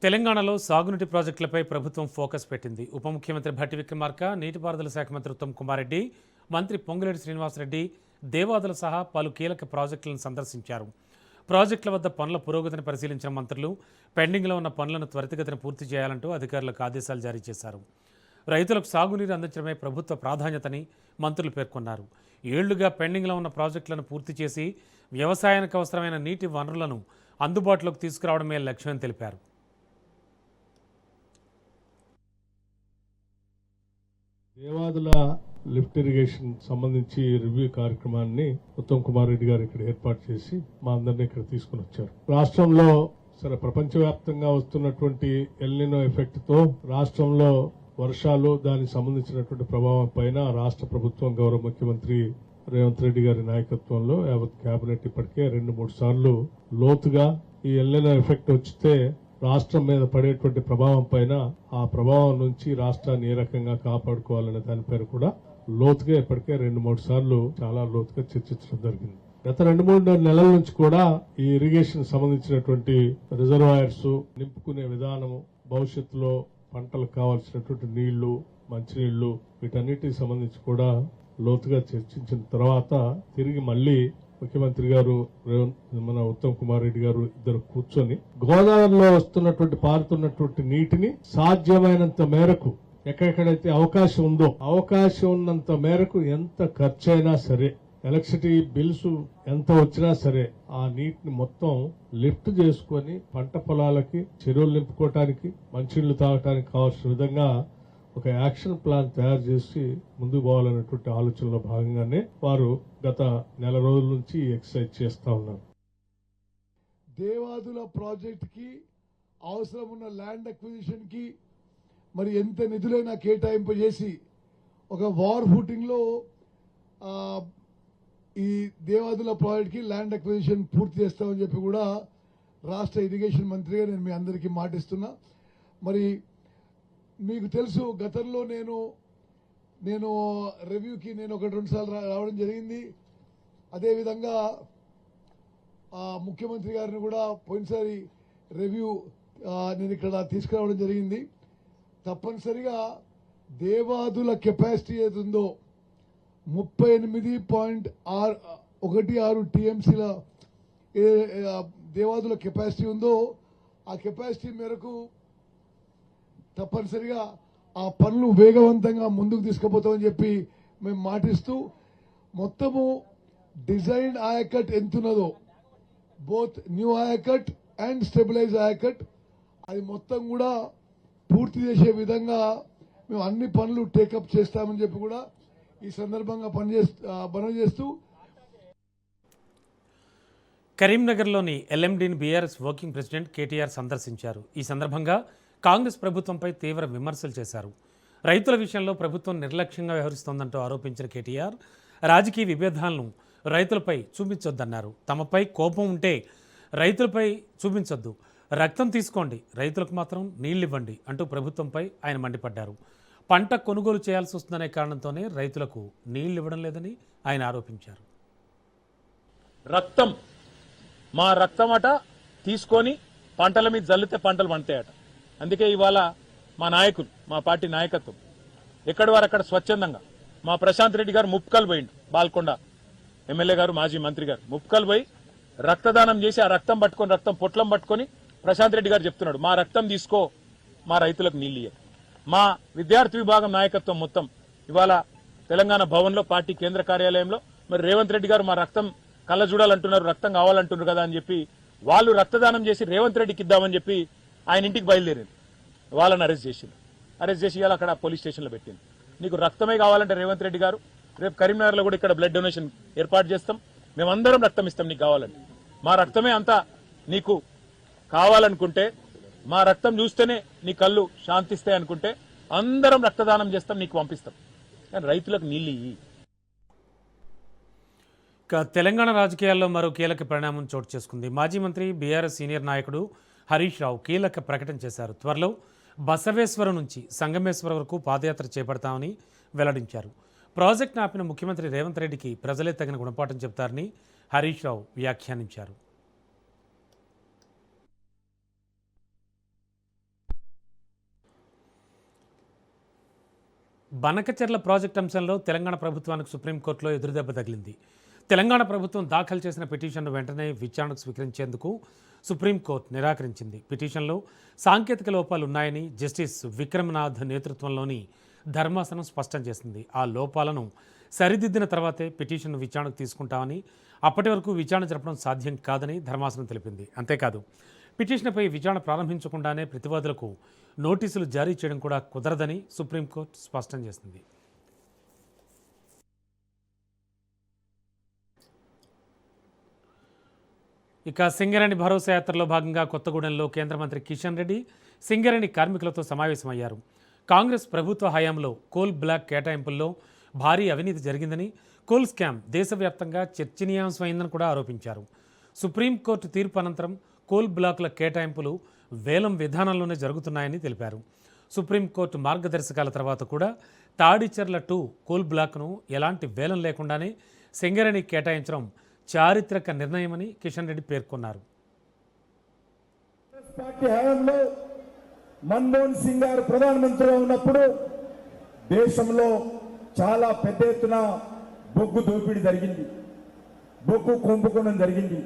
తెలంగాణలో సాగునీటి ప్రాజెక్టులపై ప్రభుత్వం ఫోకస్ పెట్టింది. ఉప ముఖ్యమంత్రి భట్టి విక్రమార్క, నీటిపారుదల శాఖ మంత్రి ఉత్తమ్ కుమార్ రెడ్డి, మంత్రి పొంగులేటి శ్రీనివాసరెడ్డి దేవాదుల సహా పలు కీలక ప్రాజెక్టులను సందర్శించారు. ప్రాజెక్టుల వద్ద పనుల పురోగతిని పరిశీలించిన మంత్రులు పెండింగ్లో ఉన్న పనులను త్వరితగతిన పూర్తి చేయాలంటూ అధికారులకు ఆదేశాలు జారీ చేశారు. రైతులకు సాగునీరు అందించడమే ప్రభుత్వ ప్రాధాన్యతని మంత్రులు పేర్కొన్నారు. ఏళ్లుగా పెండింగ్లో ఉన్న ప్రాజెక్టులను పూర్తి చేసి వ్యవసాయానికి అవసరమైన నీటి వనరులను అందుబాటులోకి తీసుకురావడమే లక్ష్యమని తెలిపారు. దేవాదుల లిఫ్ట్ ఇరిగేషన్ సంబంధించి రివ్యూ కార్యక్రమాన్ని ఉత్తమ్ కుమార్ రెడ్డి గారు ఇక్కడ ఏర్పాటు చేసి మా అందరినీ ఇక్కడ తీసుకుని వచ్చారు. రాష్ట్రంలో ప్రపంచవ్యాప్తంగా వస్తున్నటువంటి ఎల్నినో ఎఫెక్ట్ తో రాష్ట్రంలో వర్షాలు దానికి సంబంధించినటువంటి ప్రభావం పైన రాష్ట్ర ప్రభుత్వం గౌరవ ముఖ్యమంత్రి రేవంత్ రెడ్డి గారి నాయకత్వంలో యావత్ కేబినెట్ ఇప్పటికే 2-3 సార్లు లోతుగా ఈ ఎల్నినో ఎఫెక్ట్ వచ్చితే రాష్ట్రం మీద పడేటువంటి ప్రభావం పైన ఆ ప్రభావం నుంచి రాష్ట్రాన్ని ఏ రకంగా కాపాడుకోవాలనే దానిపైన కూడా లోతుగా ఇప్పటికే 2-3 సార్లు చాలా లోతుగా చర్చించడం జరిగింది. గత 2-3 నెలల నుంచి కూడా ఈ ఇరిగేషన్ సంబంధించినటువంటి రిజర్వాయర్స్ నింపుకునే విధానము, భవిష్యత్తులో పంటలకు కావాల్సినటువంటి నీళ్లు, మంచినీళ్లు వీటన్నిటికి సంబంధించి కూడా లోతుగా చర్చించిన తర్వాత తిరిగి మళ్లీ ముఖ్యమంత్రి గారు మన ఉత్తమ్ కుమార్ రెడ్డి గారు ఇద్దరు కూర్చొని గోదావరిలో వస్తున్నటువంటి పారుతున్నటువంటి నీటిని సాధ్యమైనంత మేరకు ఎక్కడెక్కడైతే అవకాశం ఉందో అవకాశం ఉన్నంత మేరకు ఎంత ఖర్చైనా సరే, ఎలక్ట్రిసిటీ బిల్స్ ఎంత వచ్చినా సరే ఆ నీటిని మొత్తం లిఫ్ట్ చేసుకుని పంట పొలాలకి, చెరువులు నింపుకోవటానికి, మంచినీళ్లు తాగటానికి కావాల్సిన విధంగా ఒక యాక్షన్ ప్లాన్ తయారు చేసి ముందుకు పోవాలనేటువంటి ఆలోచనలో భాగంగానే వారు గత నెల రోజుల నుంచి ఎక్సర్సైజ్ చేస్తా ఉన్నారు. దేవాదుల ప్రాజెక్ట్ కి అవసరం ఉన్న ల్యాండ్ అక్విజిషన్ కి మరి ఎంత నిధులైనా కేటాయింపజేసి ఒక వార్ ఫుటింగ్ లో ఈ దేవాదుల ప్రాజెక్ట్ కి ల్యాండ్ అక్విజిషన్ పూర్తి చేస్తామని చెప్పి కూడా రాష్ట్ర ఇరిగేషన్ మంత్రిగా నేను మీ అందరికీ మాటిస్తున్నా. మరి మీకు తెలుసు, గతంలో నేను రివ్యూకి 1-2 సార్లు రావడం జరిగింది. అదేవిధంగా ముఖ్యమంత్రి గారిని కూడా పోయినసారి రివ్యూ నేను ఇక్కడ తీసుకురావడం జరిగింది. తప్పనిసరిగా దేవాదుల కెపాసిటీ ఏది ఉందో 38.16 టీఎంసీల దేవాదుల కెపాసిటీ ఉందో ఆ కెపాసిటీ మేరకు తప్పనిసరిగా ఆ పనులు వేగవంతంగా ముందుకు తీసుకుపోతామని చెప్పి మేము మాటిస్తూ, మొత్తము డిజైన్ ఆయకట్ ఎంతున్నదో both new ayacut and stabilise ayacut అది మొత్తం కూడా పూర్తి చేసే విధంగా మేము అన్ని పనులు టేకప్ చేస్తామని చెప్పి కూడా ఈ సందర్భంగా మనవి చేస్తూ కరీంనగర్లోని ఎల్ఎండిని బీఆర్ఎస్ వర్కింగ్ ప్రెసిడెంట్ కేటీఆర్ సందర్శించారు. ఈ సందర్భంగా కాంగ్రెస్ ప్రభుత్వంపై తీవ్ర విమర్శలు చేశారు. రైతుల విషయంలో ప్రభుత్వం నిర్లక్ష్యంగా వ్యవహరిస్తోందంటూ ఆరోపించిన కేటీఆర్ రాజకీయ విభేదాలను రైతులపై చూపించొద్దన్నారు. తమపై కోపం ఉంటే రైతులపై చూపించొద్దు, రక్తం తీసుకోండి, రైతులకు మాత్రం నీళ్లివ్వండి అంటూ ప్రభుత్వంపై ఆయన మండిపడ్డారు. పంట కొనుగోలు చేయాల్సి వస్తుందనే కారణంతోనే రైతులకు నీళ్లు ఇవ్వడం లేదని ఆయన ఆరోపించారు. రక్తం మా రక్తమట తీసుకొని పంటల మీద జల్లితే పంటలు పండుతాయట. అందుకే ఇవాళ మా నాయకులు, మా పార్టీ నాయకత్వం ఎక్కడి వారు అక్కడ స్వచ్ఛందంగా మా ప్రశాంత్ రెడ్డి గారు ముప్కల్ పోయిండు, బాల్కొండ ఎమ్మెల్యే గారు, మాజీ మంత్రి గారు ముప్కల్ పోయి రక్తదానం చేసి ఆ రక్తం పట్టుకొని, రక్తం పొట్లం పట్టుకొని ప్రశాంత్ రెడ్డి గారు చెప్తున్నాడు, మా రక్తం తీసుకో, మా రైతులకు నీళ్ళు ఇయ్య. మా విద్యార్థి విభాగం నాయకత్వం మొత్తం ఇవాళ తెలంగాణ భవన్లో పార్టీ కేంద్ర కార్యాలయంలో మరి రేవంత్ రెడ్డి గారు మా రక్తం కళ్ళ చూడాలంటున్నారు, రక్తం కావాలంటున్నారు కదా అని చెప్పి వాళ్ళు రక్తదానం చేసి రేవంత్ రెడ్డికి ఇద్దామని చెప్పి ఆయన ఇంటికి బయలుదేరింది. వాళ్ళని అరెస్ట్ చేసింది. అరెస్ట్ చేసి ఇవాళ అక్కడ పోలీస్ స్టేషన్లో పెట్టింది. నీకు రక్తమే కావాలంటే రేవంత్ రెడ్డి గారు రేపు కరీంనగర్లో కూడా ఇక్కడ బ్లడ్ డొనేషన్ ఏర్పాటు చేస్తాం, మేమందరం రక్తం ఇస్తాం నీకు కావాలంటే. మా రక్తమే అంతా నీకు కావాలనుకుంటే, మా రక్తం చూస్తేనే నీ కళ్ళు శాంతిస్తాయి అనుకుంటే అందరం రక్తదానం చేస్తాం, నీకు పంపిస్తాం, కానీ రైతులకు నీళ్ళు ఇయ్యి. తెలంగాణ రాజకీయాల్లో మరో కీలక పరిణామం చోటు చేసుకుంది. మాజీ మంత్రి బీఆర్ఎస్ సీనియర్ నాయకుడు హరీష్ రావు కీలక ప్రకటన చేశారు. త్వరలో బసవేశ్వరం నుంచి సంగమేశ్వరం వరకు పాదయాత్ర చేపడతామని వెల్లడించారు. ప్రాజెక్టును ఆపిన ముఖ్యమంత్రి రేవంత్ రెడ్డికి ప్రజలే తగిన గుణపాఠం చెబుతారని హరీష్ రావు వ్యాఖ్యానించారు. బనకచెర్ల ప్రాజెక్టు అంశంలో తెలంగాణ ప్రభుత్వానికి సుప్రీంకోర్టులో ఎదురుదెబ్బ తగిలింది. తెలంగాణ ప్రభుత్వం దాఖలు చేసిన పిటిషన్ను వెంటనే విచారణకు స్వీకరించేందుకు సుప్రీంకోర్టు నిరాకరించింది. పిటిషన్లో సాంకేతిక లోపాలు ఉన్నాయని జస్టిస్ విక్రమనాథ్ నేతృత్వంలోని ధర్మాసనం స్పష్టం చేసింది. ఆ లోపాలను సరిదిద్దిన తర్వాతే పిటిషన్ను విచారణకు తీసుకుంటామని, అప్పటి వరకు విచారణ జరపడం సాధ్యం కాదని ధర్మాసనం తెలిపింది. అంతేకాదు, పిటిషన్పై విచారణ ప్రారంభించకుండానే ప్రతివాదులకు నోటీసులు జారీ చేయడం కూడా కుదరదని సుప్రీంకోర్టు స్పష్టం చేసింది. ఇక సింగరేణి భరోసా యాత్రలో భాగంగా కొత్తగూడెంలో కేంద్ర మంత్రి కిషన్ రెడ్డి సింగరేణి కార్మికులతో సమావేశమయ్యారు. కాంగ్రెస్ ప్రభుత్వ హయాంలో కోల్ బ్లాక్ కేటాయింపుల్లో భారీ అవినీతి జరిగిందని, కోల్ స్కామ్ దేశవ్యాప్తంగా చర్చనీయాంశమైందని కూడా ఆరోపించారు. సుప్రీంకోర్టు తీర్పు అనంతరం కోల్ బ్లాకుల కేటాయింపులు వేలం విధానంలోనే జరుగుతున్నాయని తెలిపారు. సుప్రీంకోర్టు మార్గదర్శకాల తర్వాత కూడా తాడిచెర్ల 2 కోల్ బ్లాక్ను ఎలాంటి వేలం లేకుండానే సింగరేణి కేటాయించడం చారిత్రక నిర్ణయమని కిషన్ రెడ్డి పేర్కొన్నారు. పార్టీ హయాంలో మన్మోహన్ సింగ్ గారు ప్రధానమంత్రిగా ఉన్నప్పుడు దేశంలో చాలా పెద్ద ఎత్తున బొగ్గు దోపిడీ జరిగింది, బొగ్గు కుంభకోణం జరిగింది.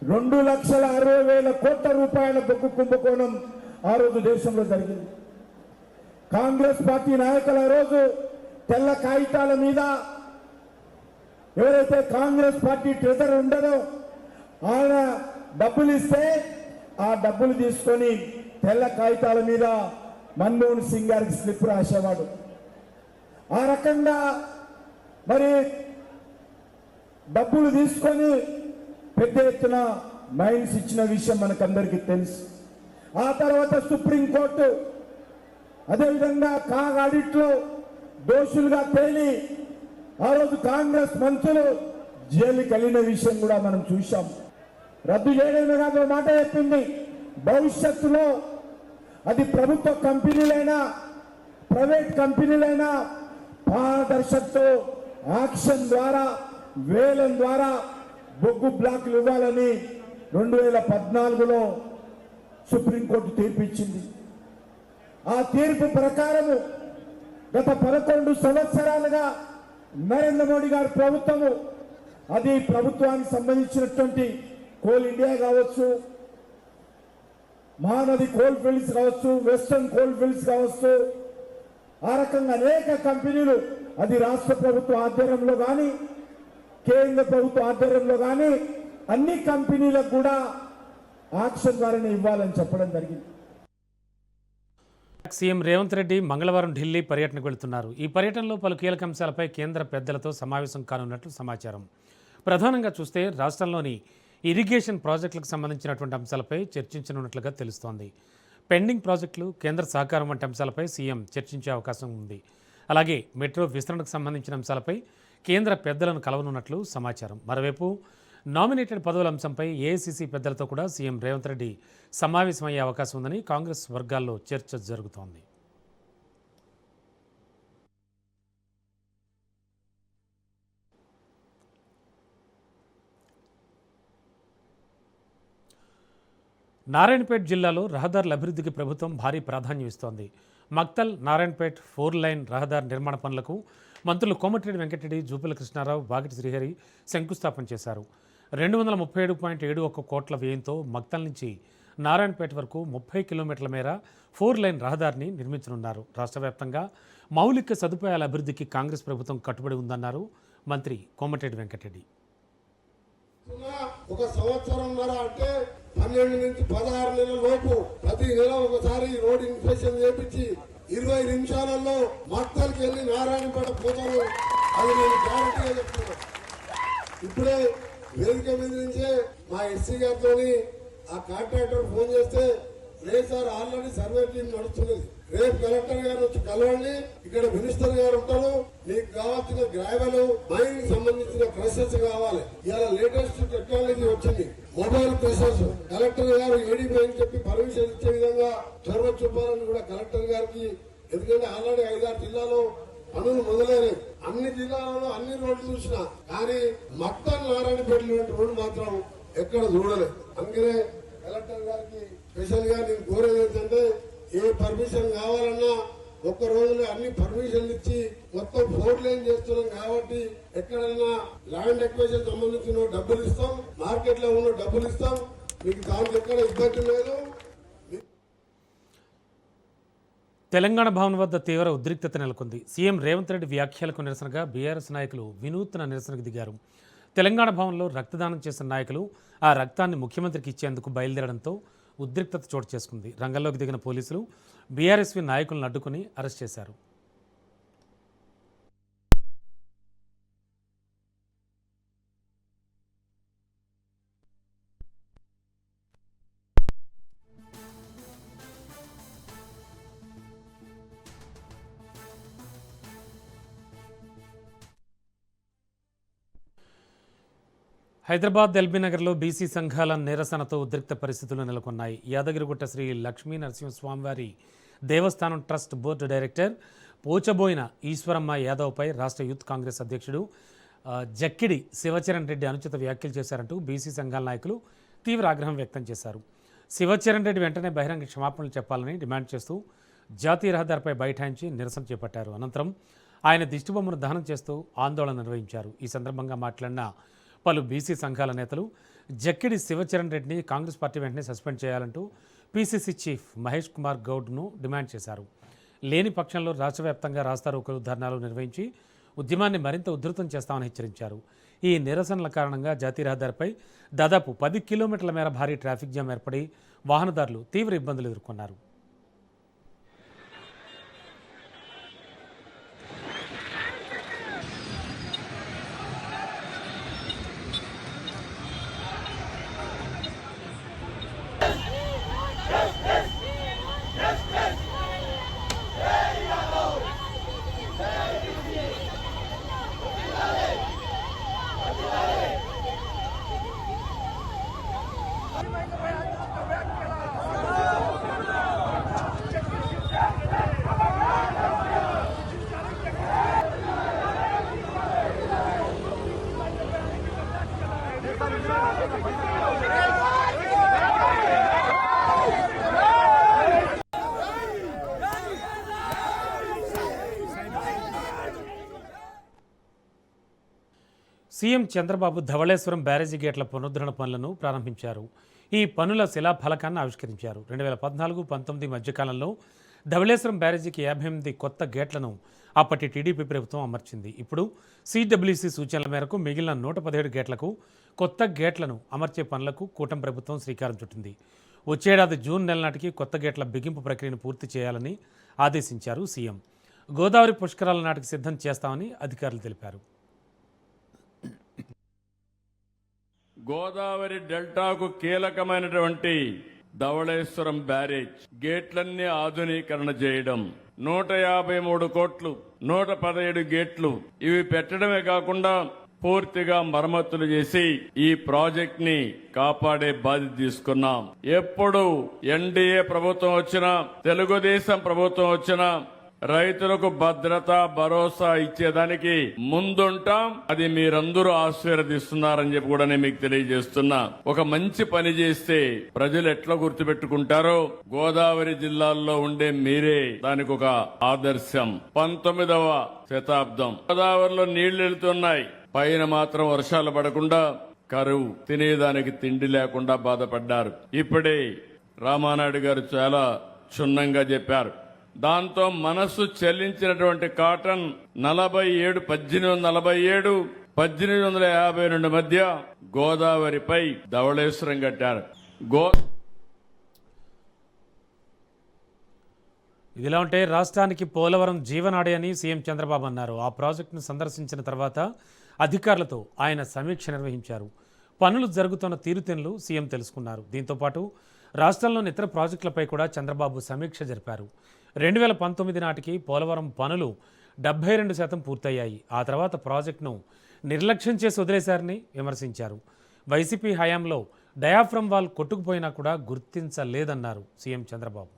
2,60,000 కోట్ల రూపాయల బొగ్గు కుంభకోణం ఆ రోజు దేశంలో జరిగింది. కాంగ్రెస్ పార్టీ నాయకులు ఆ రోజు తెల్ల కాగితాల మీద ఎవరైతే కాంగ్రెస్ పార్టీ ట్రెజరర్ ఉండదో ఆయన డబ్బులు ఇస్తే ఆ డబ్బులు తీసుకొని తెల్ల కాగితాల మీద మన్మోహన్ సింగ్ గారికి స్లిప్ రాసేవాడు. ఆ రకంగా మరి డబ్బులు తీసుకొని పెద్ద ఎత్తున మైన్స్ ఇచ్చిన విషయం మనకందరికీ తెలుసు. ఆ తర్వాత సుప్రీంకోర్టు అదేవిధంగా కాగ్ ఆడిట్లో దోషులుగా తేలి ఆ రోజు కాంగ్రెస్ మంత్రులు జైలుకి వెళ్ళిన విషయం కూడా మనం చూశాం. రద్దు చేయడమే కాదు మాట చెప్పింది, భవిష్యత్తులో అది ప్రభుత్వ కంపెనీలైనా ప్రైవేట్ కంపెనీలైనా పారదర్శకతో యాక్షన్ ద్వారా వేలం ద్వారా బొగ్గు బ్లాక్లు ఇవ్వాలని 2014లో సుప్రీంకోర్టు తీర్పు ఇచ్చింది. ఆ తీర్పు ప్రకారము గత 11 సంవత్సరాలుగా నరేంద్ర మోడీ గారి ప్రభుత్వము అది ప్రభుత్వానికి సంబంధించినటువంటి కోల్ ఇండియా కావచ్చు, మహానది కోల్ ఫీల్డ్స్ కావచ్చు, వెస్టర్న్ కోల్ ఫీల్డ్స్ కావచ్చు, ఆ రకంగా అనేక కంపెనీలు అది రాష్ట్ర ప్రభుత్వ ఆధ్వర్యంలో కానీ కేంద్ర ప్రభుత్వ ఆధ్వర్యంలో కానీ అన్ని కంపెనీలకు కూడా ఆక్షన్ ద్వారానే ఇవ్వాలని చెప్పడం జరిగింది. సీఎం రేవంత్ రెడ్డి మంగళవారం ఢిల్లీ పర్యటనకు వెళుతున్నారు. ఈ పర్యటనలో పలు కీలక అంశాలపై కేంద్ర పెద్దలతో సమావేశం కానున్నట్లు సమాచారం. ప్రధానంగా చూస్తే రాష్ట్రంలోని ఇరిగేషన్ ప్రాజెక్టులకు సంబంధించినటువంటి అంశాలపై చర్చించనున్నట్లుగా తెలుస్తోంది. పెండింగ్ ప్రాజెక్టులు, కేంద్ర సహకారం వంటి అంశాలపై సీఎం చర్చించే అవకాశం ఉంది. అలాగే మెట్రో విస్తరణకు సంబంధించిన అంశాలపై కేంద్ర పెద్దలను కలవనున్నట్లు సమాచారం. మరోవైపు నామినేటెడ్ పదవుల అంశంపై ఏఐసీసీ పెద్దలతో కూడా సీఎం రేవంత్ రెడ్డి సమావేశమయ్యే అవకాశం ఉందని కాంగ్రెస్ వర్గాల్లో చర్చ జరుగుతోంది. నారాయణపేట జిల్లాలో రహదారుల అభివృద్ధికి ప్రభుత్వం భారీ ప్రాధాన్యం ఇస్తోంది. మక్తల్ నారాయణపేట 4 లైన్ రహదారి నిర్మాణ పనులకు మంత్రులు కోమటిరెడ్డి వెంకటరెడ్డి, జూపల్లి కృష్ణారావు, వాకిటి శ్రీహరి శంకుస్థాపన చేశారు. 237.71 కోట్ల వ్యయంతో మక్తల్ నుంచి నారాయణపేట వరకు 30 కిలోమీటర్ల మేర 4 లైన్ రహదారిని నిర్మించనున్నారు. రాష్ట్ర వ్యాప్తంగా మౌలిక సదుపాయాల అభివృద్ధికి కాంగ్రెస్ ప్రభుత్వం కట్టుబడి ఉందన్నారు మంత్రి కోమటిరెడ్డి వెంకటరెడ్డి. ఒక సంవత్సరంన్నర అంటే 12 నుంచి 16 నెలల లోపు ప్రతి నెల ఒకసారి రోడ్ ఇన్స్పెక్షన్ చేపించి 20 నిమిషాలలో మక్తల్కి వెళ్ళి నారాయణపేట పోతారు. అది నేను గ్యారంటీగా చెప్తున్నాను. ఇప్పుడే వేదిక మీద నుంచే మా ఎస్సీ గారితో ఆ కాంట్రాక్టర్ ఫోన్ చేస్తే, లేదు సార్ ఆల్రెడీ సర్వే టీం నడుస్తున్నది, రేపు కలెక్టర్ గారు వచ్చి కలవండి, ఇక్కడ మినిస్టర్ గారు ఉంటారు, మీకు కావాల్సిన గ్రావెల్ మైన్ సంబంధించిన క్రషర్స్ కావాలి. ఇలా లేటెస్ట్ టెక్నాలజీ వచ్చింది, మొబైల్ క్రషర్స్. కలెక్టర్ గారు ఏడీపీ అని చెప్పి పర్మిషన్ ఇచ్చే విధంగా చొరవ చూపాలని కూడా కలెక్టర్ గారికి, ఎందుకంటే ఆల్రెడీ 5-6 జిల్లాలో పనులు మొదలైనవి. అన్ని జిల్లాలలో అన్ని రోడ్లు చూసినా కానీ మక్తల్ నారాయణపేట రోడ్డు మాత్రం ఎక్కడ చూడలేదు. అందుకనే కలెక్టర్ గారికి స్పెషల్ గా నేను కోరేది ఏంటంటే, ఏ పర్మిషన్ కావాలన్నా ఒక్క రోజులో అన్ని పర్మిషన్లు ఇచ్చి మొత్తం 4 లేన్ చేస్తున్నాం కాబట్టి ఎక్కడైనా ల్యాండ్ ఎక్వేషన్ సంబంధించిన డబ్బులు ఇస్తాం, మార్కెట్ లో ఉన్న డబ్బులు ఇస్తాం, మీకు దానికి ఎక్కడ ఇబ్బంది లేదు. తెలంగాణ భవన్ వద్ద తీవ్ర ఉద్రిక్తత నెలకొంది. సీఎం రేవంత్ రెడ్డి వ్యాఖ్యలకు నిరసనగా బీఆర్ఎస్ నాయకులు వినూత్న నిరసనకు దిగారు. తెలంగాణ భవన్లో రక్తదానం చేసిన నాయకులు ఆ రక్తాన్ని ముఖ్యమంత్రికి ఇచ్చేందుకు బయలుదేరడంతో ఉద్రిక్తత చోటు చేసుకుంది. రంగంలోకి దిగిన పోలీసులు బీఆర్ఎస్వి నాయకులను అడ్డుకుని అరెస్ట్ చేశారు. హైదరాబాద్ ఎల్బీనగర్లో బీసీ సంఘాల నిరసనతో ఉద్రిక్త పరిస్థితులు నెలకొన్నాయి. యాదగిరిగుట్ట శ్రీ లక్ష్మీ నరసింహస్వామివారి దేవస్థానం trust board director Pochaboina Eshwaramma యాదవ్పై రాష్ట్ర యూత్ కాంగ్రెస్ అధ్యక్షుడు జక్కిడి శివచరణ్ రెడ్డి అనుచిత వ్యాఖ్యలు చేశారంటూ బీసీ సంఘాల నాయకులు తీవ్ర ఆగ్రహం వ్యక్తం చేశారు. శివచరణ్ రెడ్డి వెంటనే బహిరంగ క్షమాపణలు చెప్పాలని డిమాండ్ చేస్తూ జాతీయ రహదారిపై బైఠాయించి నిరసన చేపట్టారు. అనంతరం ఆయన దిష్టిబొమ్మను దహనం చేస్తూ ఆందోళన నిర్వహించారు. ఈ సందర్భంగా మాట్లాడిన పలు బీసీ సంఘాల నేతలు జక్కిడి శివచరణ్ రెడ్డిని కాంగ్రెస్ పార్టీ వెంటనే సస్పెండ్ చేయాలంటూ పీసీసీ చీఫ్ మహేష్ కుమార్ గౌడ్ను డిమాండ్ చేశారు. లేని పక్షంలో రాష్ట్ర వ్యాప్తంగా రాస్తారోకోలు, ధర్నాలు నిర్వహించి ఉద్యమాన్ని మరింత ఉధృతం చేస్తామని హెచ్చరించారు. ఈ నిరసనల కారణంగా జాతీయ రహదారిపై దాదాపు 10 కిలోమీటర్ల మేర భారీ ట్రాఫిక్ జామ్ ఏర్పడి వాహనదారులు తీవ్ర ఇబ్బందులు ఎదుర్కొన్నారు. సీఎం చంద్రబాబు ధవళేశ్వరం బ్యారేజీ గేట్ల పునరుద్ధరణ పనులను ప్రారంభించారు. ఈ పనుల శిలాఫలకాన్ని ఆవిష్కరించారు. 2014-19 మధ్యకాలంలో ధవళేశ్వరం బ్యారేజీకి 58 కొత్త గేట్లను అప్పటి టీడీపీ ప్రభుత్వం అమర్చింది. ఇప్పుడు సిడబ్ల్యూసీ సూచనల మేరకు మిగిలిన 117 గేట్లకు కొత్త గేట్లను అమర్చే పనులకు కూటమి ప్రభుత్వం శ్రీకారం చుట్టింది. వచ్చేడాది జూన్ నెల నాటికి కొత్త గేట్ల బిగింపు ప్రక్రియను పూర్తి చేయాలని ఆదేశించారు సీఎం. గోదావరి పుష్కరాల నాటికి సిద్ధం చేస్తామని అధికారులు తెలిపారు. గోదావరి డెల్టాకు కీలకమైనటువంటి ధవళేశ్వరం బ్యారేజ్ గేట్లన్నీ ఆధునీకరణ చేయడం, 153 కోట్లు, 117 గేట్లు ఇవి పెట్టడమే కాకుండా పూర్తిగా మరమ్మతులు చేసి ఈ ప్రాజెక్ట్ ని కాపాడే బాధ్యత తీసుకున్నాం. ఎప్పుడు ఎన్డీఏ ప్రభుత్వం వచ్చినా, తెలుగుదేశం ప్రభుత్వం వచ్చినా రైతులకు భద్రత, భరోసా ఇచ్చేదానికి ముందుంటాం. అది మీరందరూ ఆశీర్వదిస్తున్నారని చెప్పి కూడా నేను మీకు తెలియజేస్తున్నా. ఒక మంచి పని చేస్తే ప్రజలు ఎట్లా గుర్తుపెట్టుకుంటారో గోదావరి జిల్లాల్లో ఉండే మీరే దానికి ఒక ఆదర్శం. 19వ శతాబ్దం గోదావరిలో నీళ్లు వెళ్తున్నాయి, పైన మాత్రం వర్షాలు పడకుండా కరువు, తినేదానికి తిండి లేకుండా బాధపడ్డారు. ఇప్పుడే రామానాయుడు గారు చాలా క్షుణ్ణంగా చెప్పారు. దాంతో మనస్సు చెల్లించినటువంటి కాటన్ 1847, 1852 మధ్య గోదావరిపై ధవళేశ్వరం కట్టారు. ఇదిలా ఉంటే రాష్ట్రానికి పోలవరం జీవనాడి అని సీఎం చంద్రబాబు అన్నారు. ఆ ప్రాజెక్టును సందర్శించిన తర్వాత అధికారులతో ఆయన సమీక్ష నిర్వహించారు. పనులు జరుగుతున్న తీరుతెన్నులు సీఎం తెలుసుకున్నారు. దీంతోపాటు రాష్ట్రంలోని ఇతర ప్రాజెక్టులపై కూడా చంద్రబాబు సమీక్ష జరిపారు. 2019 నాటికి పోలవరం పనులు 72% పూర్తయ్యాయి. ఆ తర్వాత ప్రాజెక్టును నిర్లక్ష్యం చేసి వదిలేశారని విమర్శించారు. వైసీపీ హయాంలో డయాఫ్రమ్ వాల్ కొట్టుకుపోయినా కూడా గుర్తించలేదన్నారు సీఎం చంద్రబాబు.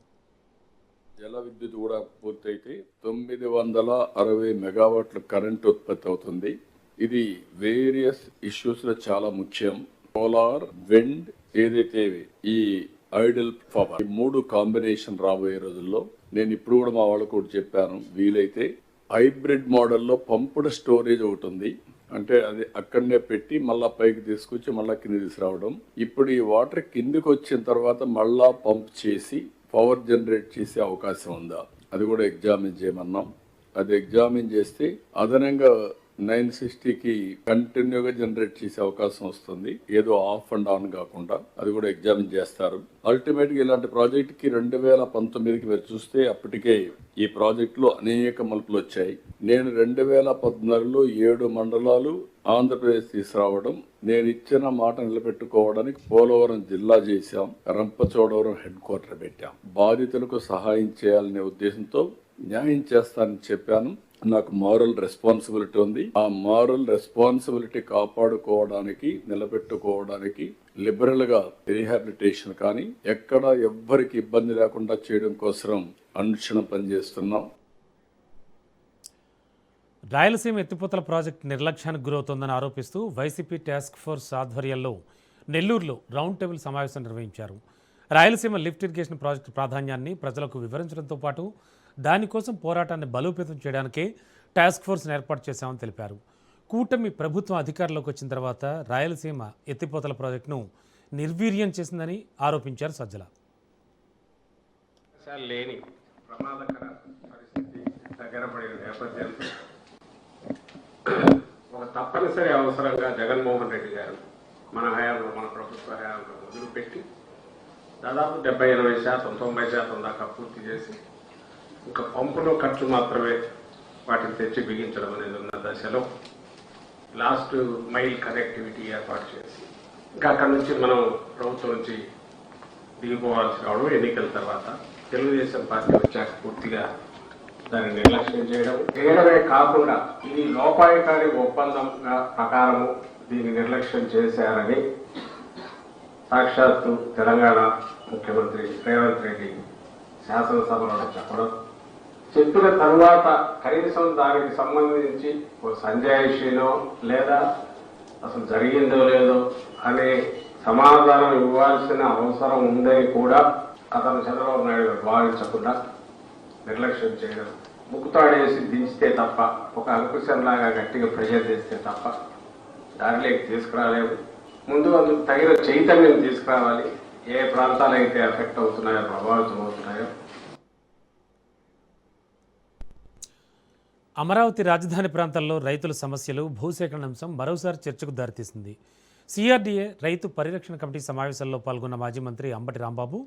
జల విద్యుత్ కూడా పూర్తయితే 960 మెగావాట్ల కరెంట్ ఉత్పత్తి అవుతుంది. ఇది వేరియస్ ఇష్యూస్ లో చాలా ముఖ్యం. సోలార్, విండ్ ఏదైతే ఈ ఐడిల్ పవర్, ఈ 3 కాంబినేషన్ రాబోయే రోజుల్లో నేను ఇప్పుడు కూడా మా వాళ్ళకు కూడా చెప్పాను, వీలైతే హైబ్రిడ్ మోడల్లో పంపుడ్ స్టోరేజ్ ఒకటి ఉంది. అంటే అది అక్కడనే పెట్టి మళ్ళా పైకి తీసుకొచ్చి మళ్ళా కింద తీసుకురావడం. ఇప్పుడు ఈ వాటర్ కిందికి వచ్చిన తర్వాత మళ్ళా పంప్ చేసి పవర్ జనరేట్ చేసే అవకాశం ఉందా, అది కూడా ఎగ్జామిన్ చేయమన్నాం. అది ఎగ్జామిన్ చేస్తే అదనంగా 960కి కంటిన్యూగా జనరేట్ చేసే అవకాశం వస్తుంది, ఏదో ఆఫ్ అండ్ ఆన్ కాకుండా. అది కూడా ఎగ్జామిన్ చేస్తారు. అల్టిమేట్గా ఇలాంటి ప్రాజెక్టుకి 2019కి మీరు చూస్తే అప్పటికే ఈ ప్రాజెక్టులో అనేక మలుపులు వచ్చాయి. నేను 2014లో 7 మండలాలు ఆంధ్రప్రదేశ్ తీసుకురావడం, నేను ఇచ్చిన మాట నిలబెట్టుకోవడానికి పోలవరం జిల్లా చేశాం, రంపచోడవరం హెడ్ క్వార్టర్ పెట్టాం. బాధితులకు సహాయం చేయాలనే ఉద్దేశంతో న్యాయం చేస్తానని చెప్పాను. నాకు మారల్ రెస్పాన్సిబిలిటీ ఉంది. ఆ మారల్ రెస్పాన్సిబిలిటీ కాపాడుకోవడానికి, నిలబెట్టుకోవడానికి లిబరల్ గా రీహాబిలిటేషన్ కానీ ఎక్కడ ఎవ్వరికి ఇబ్బంది లేకుండా చేయడం కోసం అనుక్షణం పనిచేస్తున్నాం. రాయలసీమ ఎత్తిపోతల ప్రాజెక్టు నిర్లక్ష్యానికి గురవుతోందని ఆరోపిస్తూ వైసీపీ టాస్క్ ఫోర్స్ ఆధ్వర్యంలో నెల్లూరులో రౌండ్ టేబుల్ సమావేశం నిర్వహించారు. రాయలసీమ లిఫ్ట్ ఇరిగేషన్ ప్రాజెక్టు ప్రాధాన్యాన్ని ప్రజలకు వివరించడంతో పాటు దానికోసం పోరాటాన్ని బలోపేతం చేయడానికే టాస్క్ ఫోర్స్ను ఏర్పాటు చేశామని తెలిపారు. కూటమి ప్రభుత్వం అధికారంలోకి వచ్చిన తర్వాత రాయలసీమ ఎత్తిపోతల ప్రాజెక్టును నిర్వీర్యం చేసిందని ఆరోపించారు సజ్జల. లేని ప్రమాదకర పరిస్థితి దగ్గర పడిన నేపథ్యంలో ఒక తప్పనిసరి అవసరంగా జగన్మోహన్ రెడ్డి గారు మన హయాంలో, మన ప్రభుత్వ హయాంలో మొదలుపెట్టి దాదాపు 70-80%, 90% దాకా పూర్తి చేసి ఇంకా పంపులో ఖర్చు మాత్రమే వాటిని తెచ్చి బిగించడం అనేది ఉన్న దశలో లాస్ట్ మైల్ కనెక్టివిటీ ఏర్పాటు చేసి ఇంకా అక్కడి నుంచి మనం ప్రభుత్వం నుంచి దిగిపోవాల్సి రావడం, ఎన్నికల తర్వాత తెలుగుదేశం పార్టీ వచ్చాక పూర్తిగా దాన్ని నిర్లక్ష్యం చేయడమే కాకుండా ఇది లోపాయకారి ఒప్పందంగా ప్రకారము దీన్ని నిర్లక్ష్యం చేశారని సాక్షాత్తు తెలంగాణ ముఖ్యమంత్రి రేవంత్ రెడ్డి శాసనసభలో చెప్పిన తరువాత కనీసం దానికి సంబంధించి ఓ సంజాయిషీనో లేదా అసలు జరిగిందో లేదో అనే సమాధానం ఇవ్వాల్సిన అవసరం ఉందని కూడా అతను చంద్రబాబు నాయుడు గారు భావించకుండా నిర్లక్ష్యం చేయడం, ముక్కుతాడేసి దించితే తప్ప, ఒక అంకుశంలాగా గట్టిగా ప్రెషర్ చేస్తే తప్ప దారిలోకి తీసుకురాలేము. ముందు అందుకు తగిన చైతన్యం తీసుకురావాలి. ఏ ప్రాంతాలైతే ఎఫెక్ట్ అవుతున్నాయో, ప్రభావితం అవుతున్నాయో. అమరావతి రాజధాని ప్రాంతాల్లో రైతుల సమస్యలు, భూసేకరణ అంశం మరోసారి చర్చకు దారితీసింది. సిఆర్డీఏ రైతు పరిరక్షణ కమిటీ సమావేశాల్లో పాల్గొన్న మాజీ మంత్రి అంబటి రాంబాబు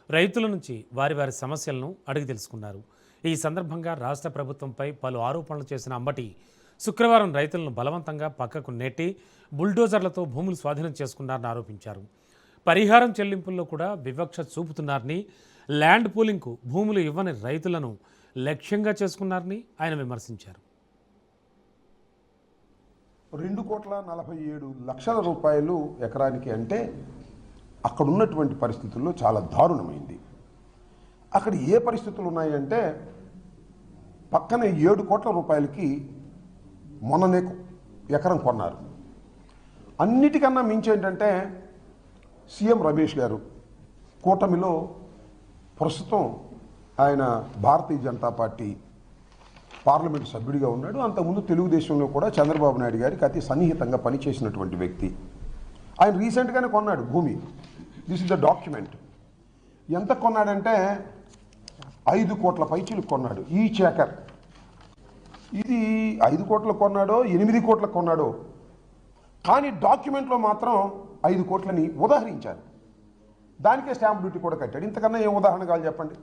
రైతుల నుంచి వారి సమస్యలను అడిగి తెలుసుకున్నారు. ఈ సందర్భంగా రాష్ట్ర ప్రభుత్వంపై పలు ఆరోపణలు చేసిన అంబటి శుక్రవారం రైతులను బలవంతంగా పక్కకు నెట్టి బుల్డోజర్లతో భూములు స్వాధీనం చేసుకున్నారని ఆరోపించారు. పరిహారం చెల్లింపుల్లో కూడా వివక్ష చూపుతున్నారని, ల్యాండ్ పూలింగ్కు భూములు ఇవ్వని రైతులను లక్ష్యంగా చేసుకున్నారని ఆయన విమర్శించారు. 2,47,00,000 రూపాయలు ఎకరానికి అంటే అక్కడ ఉన్నటువంటి పరిస్థితుల్లో చాలా దారుణమైంది. అక్కడ ఏ పరిస్థితులు ఉన్నాయంటే పక్కన 7 కోట్ల రూపాయలకి మొన్ననే ఎకరం కొన్నారు. అన్నిటికన్నా మించి ఏంటంటే సీఎం రమేష్ గారు కూటమిలో ప్రస్తుతం ఆయన భారతీయ జనతా పార్టీ పార్లమెంటు సభ్యుడిగా ఉన్నాడు. అంతకుముందు తెలుగుదేశంలో కూడా చంద్రబాబు నాయుడు గారికి అతి సన్నిహితంగా పనిచేసినటువంటి వ్యక్తి. ఆయన రీసెంట్గానే కొన్నాడు భూమి. This is the document. ఎంత కొన్నాడంటే 5 కోట్ల పైచీలకు కొన్నాడు ఈచ్ ఏకర్. ఇది 5 కోట్లకు కొన్నాడో 8 కోట్లకు కొన్నాడో, కానీ డాక్యుమెంట్లో మాత్రం 5 కోట్లని ఉదాహరించారు. దానికే స్టాంప్ డ్యూటీ కూడా కట్టాడు. ఇంతకన్నా ఏం ఉదాహరణ కావాలి చెప్పండి.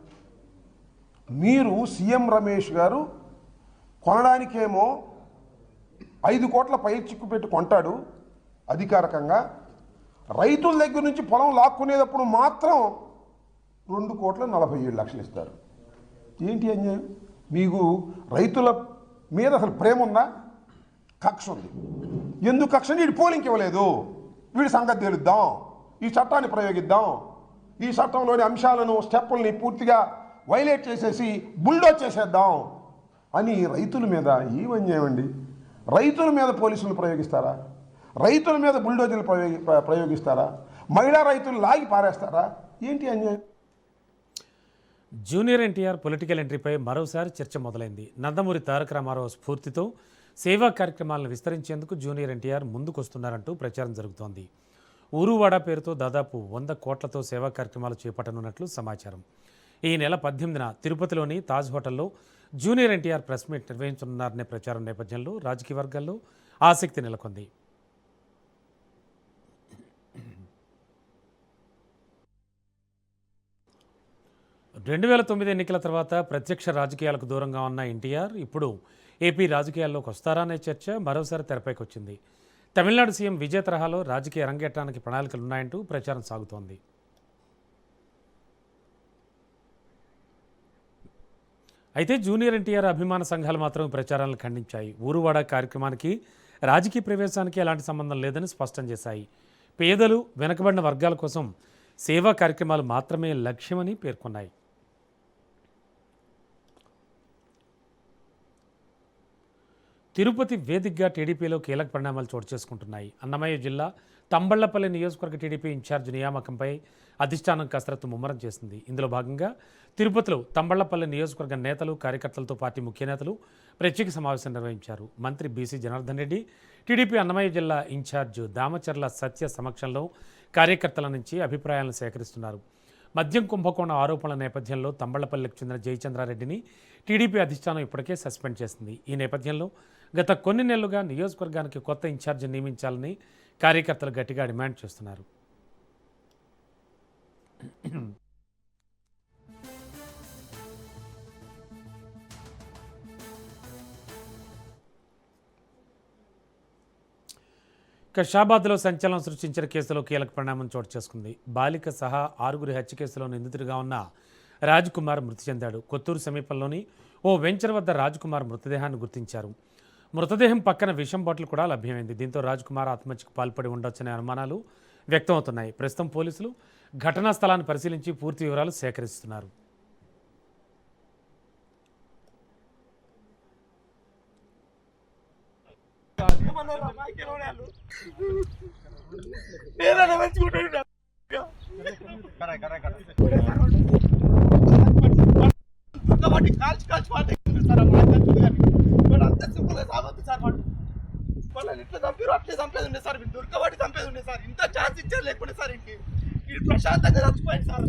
మీరు సీఎం రమేష్ గారు కొనడానికేమో 5 కోట్ల పై చిక్కు పెట్టి కొంటాడు అధికారికంగా, రైతుల దగ్గర నుంచి పొలం లాక్కునేటప్పుడు మాత్రం 2,47,00,000 ఇస్తారు. ఏంటి అన్యాయం? మీకు రైతుల మీద అసలు ప్రేమ ఉందా? కక్ష ఉంది. ఎందుకు కక్ష? వీడు పోలింగ్కి ఇవ్వలేదు, వీడి సంగతి తేలుద్దాం, ఈ చట్టాన్ని ప్రయోగిద్దాం, ఈ చట్టంలోని అంశాలను, స్టెప్పుల్ని పూర్తిగా వైలేట్ చేసేసి బుల్డోజ్ చేసేద్దాం అని రైతుల మీద ఏమన్యాయమండి? రైతుల మీద పోలీసులు ప్రయోగిస్తారా? రైతుల మీద బుల్డోజర్లు ప్రయోగిస్తారా? మహిళా రైతులు లాగి పారేస్తారా? ఏంటి అన్యాయం? జూనియర్ ఎన్టీఆర్ పొలిటికల్ ఎంట్రీపై మరోసారి చర్చ మొదలైంది. నందమూరి తారక రామారావు స్ఫూర్తితో సేవా కార్యక్రమాలను విస్తరించేందుకు జూనియర్ ఎన్టీఆర్ ముందుకొస్తున్నారంటూ ప్రచారం జరుగుతోంది. ఊరువాడ పేరుతో దాదాపు 100 కోట్లతో సేవా కార్యక్రమాలు చేపట్టనున్నట్లు సమాచారం. ఈ నెల 18న తిరుపతిలోని తాజ్ హోటల్లో జూనియర్ ఎన్టీఆర్ ప్రెస్ మీట్ నిర్వహించనున్నారనే ప్రచారం నేపథ్యంలో రాజకీయ వర్గాల్లో ఆసక్తి నెలకొంది. రెండు 2009 ఎన్నికల తర్వాత ప్రత్యక్ష రాజకీయాలకు దూరంగా ఉన్న ఎన్టీఆర్ ఇప్పుడు ఏపీ రాజకీయాల్లోకి వస్తారా అనే చర్చ మరోసారి తెరపైకి వచ్చింది. తమిళనాడు సీఎం విజయ్ తరహాలో రాజకీయ అరంగేట్రానికి ప్రణాళికలున్నాయంటూ ప్రచారం సాగుతోంది. అయితే జూనియర్ ఎన్టీఆర్ అభిమాన సంఘాలు మాత్రం ప్రచారాలను ఖండించాయి. ఊరువాడ కార్యక్రమానికి రాజకీయ ప్రవేశానికి ఎలాంటి సంబంధం లేదని స్పష్టం చేశాయి. పేదలు, వెనుకబడిన వర్గాల కోసం సేవా కార్యక్రమాలు మాత్రమే లక్ష్యమని పేర్కొన్నాయి. తిరుపతి వేదికగా టీడీపీలో కీలక పరిణామాలు చోటు చేసుకుంటున్నాయి. అన్నమయ్య జిల్లా తంబళ్లపల్లి నియోజకవర్గ టీడీపీ ఇన్ఛార్జ్ నియామకంపై అధిష్టానం కసరత్తు ముమ్మరం చేసింది. ఇందులో భాగంగా తిరుపతిలో తంబళ్లపల్లి నియోజకవర్గ నేతలు, కార్యకర్తలతో పార్టీ ముఖ్య నేతలు ప్రత్యేక సమావేశం నిర్వహించారు. మంత్రి బీసీ జనార్దన్ రెడ్డి, టీడీపీ అన్నమయ్య జిల్లా ఇన్ఛార్జ్ దామచర్ల సత్య సమక్షంలో కార్యకర్తల నుంచి అభిప్రాయాలను సేకరిస్తున్నారు. మద్యం కుంభకోణం ఆరోపణల నేపథ్యంలో తంబళ్లపల్లికి చెందిన జయచంద్రారెడ్డిని టీడీపీ అధిష్టానం ఇప్పటికే సస్పెండ్ చేసింది. ఈ నేపథ్యంలో గత కొన్ని నెలలుగా నియోజకవర్గానికి కొత్త ఇన్ఛార్జి నియమించాలని కార్యకర్తలు గట్టిగా డిమాండ్ చేస్తున్నారు. ఇక షాబాద్లో సంచలనం సృష్టించిన కేసులో కీలక పరిణామం చోటు చేసుకుంది. బాలిక సహా 6 హత్య కేసులో నిందితుడిగా ఉన్న రాజ్ కుమార్ మృతి చెందాడు. కొత్తూరు సమీపంలోని ఓ వెంచర్ వద్ద రాజ్ కుమార్ మృతదేహాన్ని గుర్తించారు. మృతదేహం పక్కన విషం బాటిల్ కూడా లభ్యమైంది. దీంతో రాజ్ కుమార్ ఆత్మహత్యకు పాల్పడి ఉండొచ్చనే అనుమానాలు వ్యక్తమవుతున్నాయి. ప్రస్తుతం పోలీసులు ఘటనా స్థలాన్ని పరిశీలించి పూర్తి వివరాలు సేకరిస్తున్నారు. ఇట్లా చంపారు, అట్లే చంపేది ఉండే సార్, దొరకబట్టి చంపేది ఉండే సార్. ఇంత ఛాన్స్ ఇచ్చారు లేకుంటే సార్ ఇంటి ప్రశాంతంగా చచ్చిపోయింది సార్.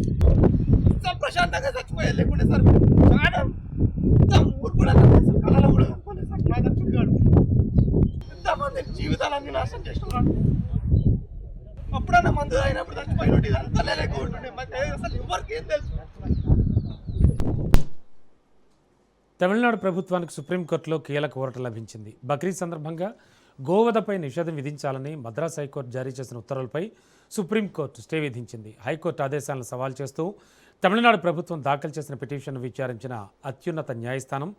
ఇంత ప్రశాంతంగా చచ్చిపోయేది లేకుంటే సార్ చాలా ఊరు కూడా కళలో కూడా చనిపోలేదు సార్. నా చచ్చిపోయాడు ఎంతమంది జీవితాలన్నీ నాశనం చేస్తున్నాడు. అప్పుడన్నా మందు అయినప్పుడు చచ్చిపోయినట్టు ఇది అంతా లేకుంటుండే అసలు ఎవరికి ఏం తెలుసు. తమిళనాడు ప్రభుత్వానికి సుప్రీంకోర్టులో కీలక ఊరట లభించింది. బక్రీద్ సందర్భంగా గోవధపై నిషేధం విధించాలని మద్రాస్ హైకోర్టు జారీ చేసిన ఉత్తర్వులపై సుప్రీంకోర్టు స్టే విధించింది. హైకోర్టు ఆదేశాలను సవాల్ చేస్తూ తమిళనాడు ప్రభుత్వం దాఖలు చేసిన పిటిషన్ను విచారించిన అత్యున్నత న్యాయస్థానం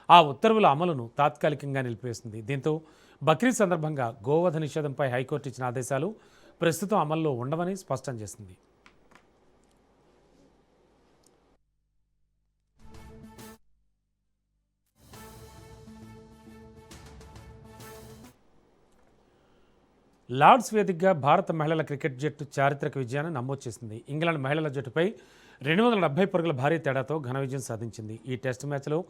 ఆ ఉత్తర్వుల అమలును తాత్కాలికంగా నిలిపివేసింది. దీంతో బక్రీద్ సందర్భంగా గోవధ నిషేధంపై హైకోర్టు ఇచ్చిన ఆదేశాలు ప్రస్తుతం అమల్లో ఉండవని స్పష్టం చేసింది. లార్డ్స్ వేదికగా భారత మహిళల క్రికెట్ జట్టు చారిత్రక విజయాన్ని నమోదు చేసింది. ఇంగ్లాండ్ మహిళల జట్టుపై 270 పరుగుల భారీ తేడాతో ఘన విజయం సాధించింది. ఈ టెస్ట్ మ్యాచ్లో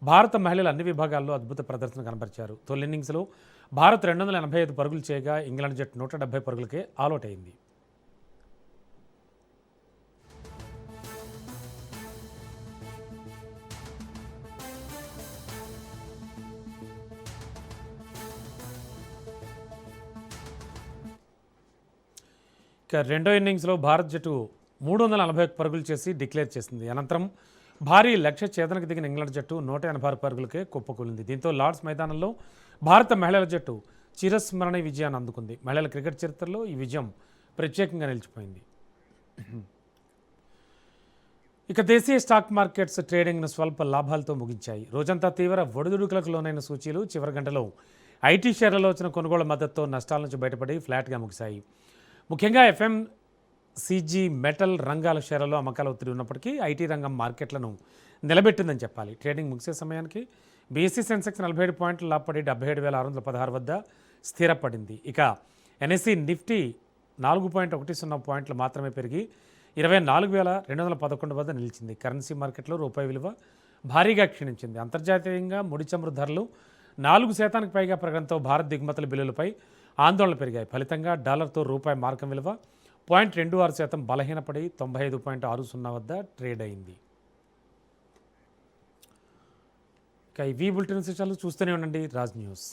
భారత మహిళలు అన్ని విభాగాల్లో అద్భుత ప్రదర్శన కనబరిచారు. తొలి ఇన్నింగ్స్లో భారత్ 285 పరుగులు చేయగా ఇంగ్లాండ్ జట్టు 170 పరుగులకే ఆలౌట్ అయింది. రెండో ఇన్నింగ్స్లో భారత్ జట్టు 341 పరుగులు చేసి డిక్లేర్ చేసింది. అనంతరం భారీ లక్ష్య ఛేదనకు దిగిన ఇంగ్లాండ్ జట్టు 186 పరుగులకే కుప్పకూలింది. దీంతో లార్డ్స్ మైదానంలో భారత మహిళల జట్టు చిరస్మరణ విజయాన్ని అందుకుంది. మహిళల క్రికెట్ చరిత్రలో ఈ విజయం ప్రత్యేకంగా నిలిచిపోయింది. ఇక దేశీయ స్టాక్ మార్కెట్స్ ట్రేడింగ్ను స్వల్ప లాభాలతో ముగించాయి. రోజంతా తీవ్ర ఒడిదుడుకులకు లోనైన సూచీలు చివరి గంటలో ఐటీ షేర్లలో వచ్చిన కొనుగోళ్ల మద్దతుతో నష్టాల నుంచి బయటపడి ఫ్లాట్గా ముగిశాయి. ముఖ్యంగా ఎఫ్ఎంసీజీ, మెటల్ రంగాల షేర్లలో అమ్మకాల ఒత్తిడి ఉన్నప్పటికీ ఐటీ రంగం మార్కెట్లను నిలబెట్టిందని చెప్పాలి. ట్రేడింగ్ ముగిసే సమయానికి బీఎస్సీ సెన్సెక్స్ 47 పాయింట్లు లాభపడి 77,616 వద్ద స్థిరపడింది. ఇక ఎన్ఎస్సీ నిఫ్టీ 4.10 పాయింట్లు మాత్రమే పెరిగి 24,211 వద్ద నిలిచింది. కరెన్సీ మార్కెట్లో రూపాయి విలువ భారీగా క్షీణించింది. అంతర్జాతీయంగా ముడి చమురు ధరలు 4% పైగా పెరగడంతో భారత్ దిగుమతుల బిల్లులపై ఆందోళనలు పెరిగాయి. ఫలితంగా డాలర్తో రూపాయి మార్కం విలువ 0.26% బలహీనపడి 95.60 వద్ద ట్రేడ్ అయింది. ఇక ఇవి బులెటిన్ విశేషాలు చూస్తూనే ఉండండి రాజ్ న్యూస్.